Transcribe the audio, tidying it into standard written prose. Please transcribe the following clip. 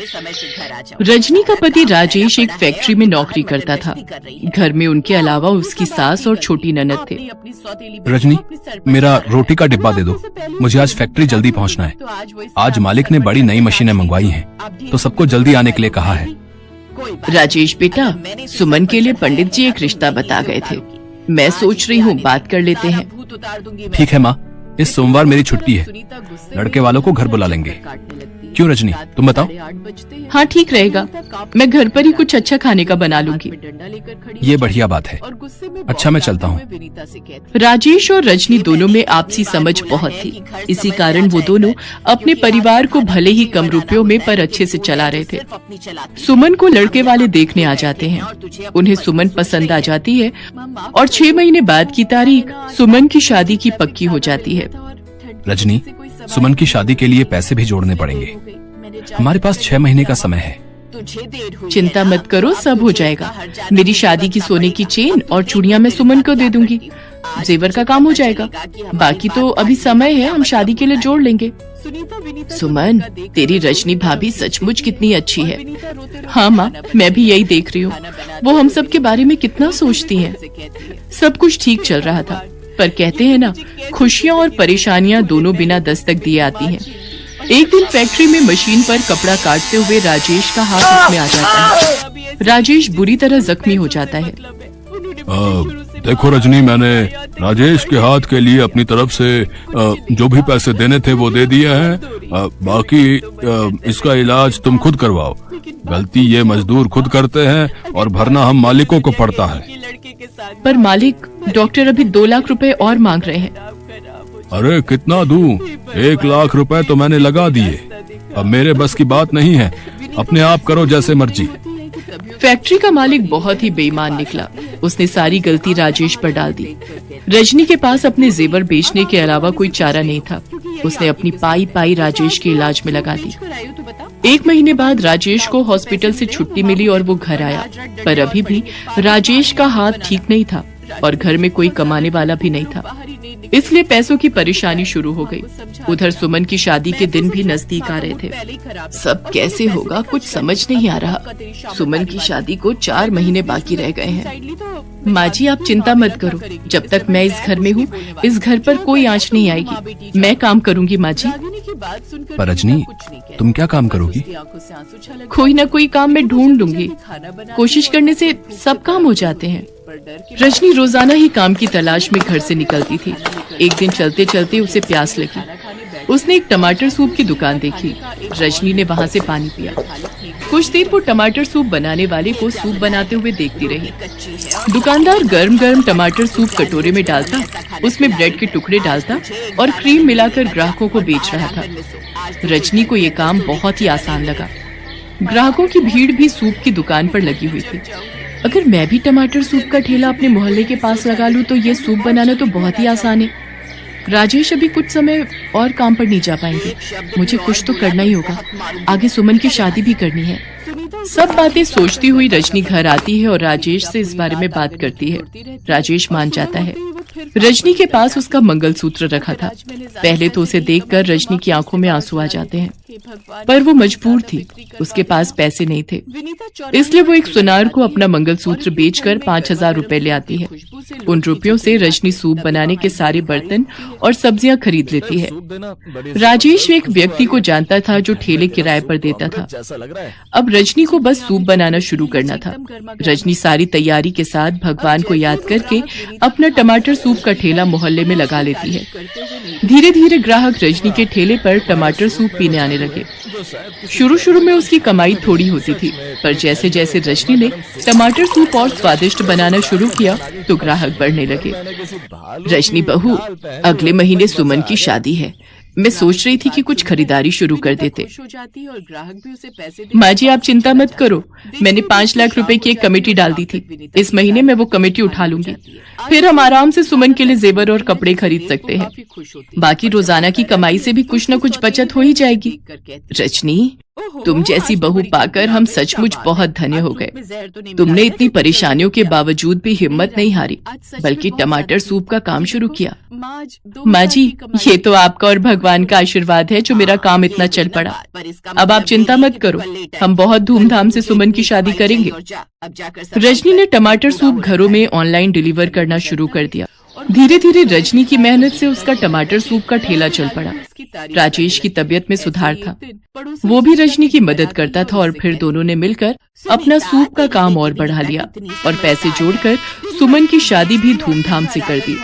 समय से घर आ जाओ। रजनी का पति राजेश एक फैक्ट्री में नौकरी करता था। घर में उनके अलावा उसकी सास और छोटी ननद थे। रजनी, मेरा रोटी का डिब्बा दे दो, मुझे आज फैक्ट्री जल्दी पहुंचना है। आज मालिक ने बड़ी नई मशीनें मंगवाई हैं, तो सबको जल्दी आने के लिए कहा है। राजेश बेटा, सुमन के लिए पंडित जी एक रिश्ता बता गए थे। मैं सोच रही हूँ बात कर लेते हैं। ठीक है माँ, इस सोमवार मेरी छुट्टी है, लड़के वालों को घर बुला लेंगे। क्यों रजनी, तुम बताओ। हाँ ठीक रहेगा, मैं घर पर ही कुछ अच्छा खाने का बना लूंगी। ये बढ़िया बात है। अच्छा मैं चलता हूँ। राजेश और रजनी दोनों में आपसी समझ बहुत थी। इसी कारण वो दोनों अपने परिवार को भले ही कम रुपयों में पर अच्छे से चला रहे थे। सुमन को लड़के वाले देखने आ जाते हैं। उन्हें सुमन पसंद आ जाती है और 6 महीने बाद की तारीख सुमन की शादी की पक्की हो जाती है। रजनी, सुमन की शादी के लिए पैसे भी जोड़ने पड़ेंगे। हमारे पास 6 महीने का समय है। चिंता मत करो, सब हो जाएगा। मेरी शादी की सोने की चेन और चूड़ियां मैं सुमन को दे दूंगी। जेवर का काम हो जाएगा। बाकी तो अभी समय है, हम शादी के लिए जोड़ लेंगे। सुमन, तेरी रजनी भाभी सचमुच कितनी अच्छी है। हाँ माँ, मैं भी यही देख रही हूँ। वो हम सब के बारे में कितना सोचती हैं। सब कुछ ठीक चल रहा था, पर कहते हैं ना, खुशियाँ और परेशानियाँ दोनों बिना दस्तक दिए आती हैं। एक दिन फैक्ट्री में मशीन पर कपड़ा काटते हुए राजेश का हाथ उसमें आ जाता है। राजेश बुरी तरह जख्मी हो जाता है। देखो रजनी, मैंने राजेश के हाथ के लिए अपनी तरफ से जो भी पैसे देने थे वो दे दिए हैं। बाकी इसका इलाज तुम खुद करवाओ। गलती ये मजदूर खुद करते हैं और भरना हम मालिकों को पड़ता है। पर मालिक, डॉक्टर अभी 2 लाख रुपए और मांग रहे हैं। अरे कितना दूं? 1 लाख रुपए तो मैंने लगा दिए। अब मेरे बस की बात नहीं है, अपने आप करो जैसे मर्जी। फैक्ट्री का मालिक बहुत ही बेईमान निकला। उसने सारी गलती राजेश पर डाल दी। रजनी के पास अपने जेवर बेचने के अलावा कोई चारा नहीं था। उसने अपनी पाई पाई राजेश के इलाज में लगा दी। 1 महीने बाद राजेश को हॉस्पिटल से छुट्टी मिली और वो घर आया, पर अभी भी राजेश का हाथ ठीक नहीं था और घर में कोई कमाने वाला भी नहीं था। इसलिए पैसों की परेशानी शुरू हो गई। उधर सुमन की शादी के दिन भी नजदीक आ रहे थे। सब कैसे होगा कुछ समझ नहीं आ रहा। सुमन की शादी को 4 महीने बाकी रह गए हैं। माँ जी, आप चिंता मत करो। जब तक मैं इस घर में हूँ, इस घर पर कोई आंच नहीं आएगी। मैं काम करूँगी माँ जी। पर रजनी, तुम क्या काम करोगी? कोई न कोई काम मैं ढूंढ लूंगी। कोशिश करने से सब काम हो जाते हैं। रजनी रोजाना ही काम की तलाश में घर से निकलती थी। एक दिन चलते चलते उसे प्यास लगी। उसने एक टमाटर सूप की दुकान देखी। रजनी ने वहाँ से पानी पिया। कुछ देर वो टमाटर सूप बनाने वाले को सूप बनाते हुए देखती रही। दुकानदार गर्म गर्म टमाटर सूप कटोरे में डालता, उसमें ब्रेड के टुकड़े डालता और क्रीम मिलाकर ग्राहकों को बेच रहा था। रजनी को ये काम बहुत ही आसान लगा। ग्राहकों की भीड़ भी सूप की दुकान पर लगी हुई थी। अगर मैं भी टमाटर सूप का ठेला अपने मोहल्ले के पास लगा लूं तो ये सूप बनाना तो बहुत ही आसान है। राजेश अभी कुछ समय और काम पर नहीं जा पाएंगे। मुझे कुछ तो करना ही होगा। आगे सुमन की शादी भी करनी है। सब बातें सोचती हुई रजनी घर आती है और राजेश से इस बारे में बात करती है। राजेश मान जाता है। रजनी के पास उसका मंगलसूत्र रखा था। पहले तो उसे देखकर रजनी की आंखों में आंसू आ जाते हैं, पर वो मजबूर थी। उसके पास पैसे नहीं थे, इसलिए वो एक सुनार को अपना मंगलसूत्र बेचकर 5000 रुपए ले आती है। उन रुपयों से रजनी सूप बनाने के सारे बर्तन और सब्जियां खरीद लेती है। राजेश एक व्यक्ति को जानता था जो ठेले किराए पर देता था। अब रजनी को बस सूप बनाना शुरू करना था। रजनी सारी तैयारी के साथ भगवान को याद करके अपना टमाटर सूप का ठेला मोहल्ले में लगा लेती है। धीरे धीरे ग्राहक रजनी के ठेले पर टमाटर सूप पीने आने लगे। शुरू में उसकी कमाई थोड़ी होती थी, पर जैसे जैसे रजनी ने टमाटर सूप और स्वादिष्ट बनाना शुरू किया तो ग्राहक बढ़ने लगे। रजनी बहू, अगले महीने सुमन की शादी है। मैं सोच रही थी कि कुछ खरीदारी शुरू कर देते। माँ जी, आप चिंता मत करो। मैंने 5 लाख रुपए की एक कमेटी डाल दी थी। इस महीने मैं वो कमेटी उठा लूंगी। फिर हम आराम से सुमन के लिए जेवर और कपड़े खरीद सकते हैं। बाकी रोजाना की कमाई से भी कुछ न कुछ बचत हो ही जाएगी। रजनी, तुम जैसी बहू पाकर हम सचमुच बहुत धन्य हो गए। तुमने इतनी परेशानियों के बावजूद भी हिम्मत नहीं हारी, बल्कि टमाटर सूप का काम शुरू किया। माँ जी, ये तो आपका और भगवान का आशीर्वाद है जो मेरा काम इतना चल पड़ा। अब आप चिंता मत करो, हम बहुत धूमधाम से सुमन की शादी करेंगे। रजनी ने टमाटर सूप घरों में ऑनलाइन डिलीवर करना शुरू कर दिया। धीरे धीरे रजनी की मेहनत से उसका टमाटर सूप का ठेला चल पड़ा। राजेश की तबीयत में सुधार था, वो भी रजनी की मदद करता था और फिर दोनों ने मिलकर अपना सूप का काम और बढ़ा लिया और पैसे जोड़कर सुमन की शादी भी धूमधाम से कर दी।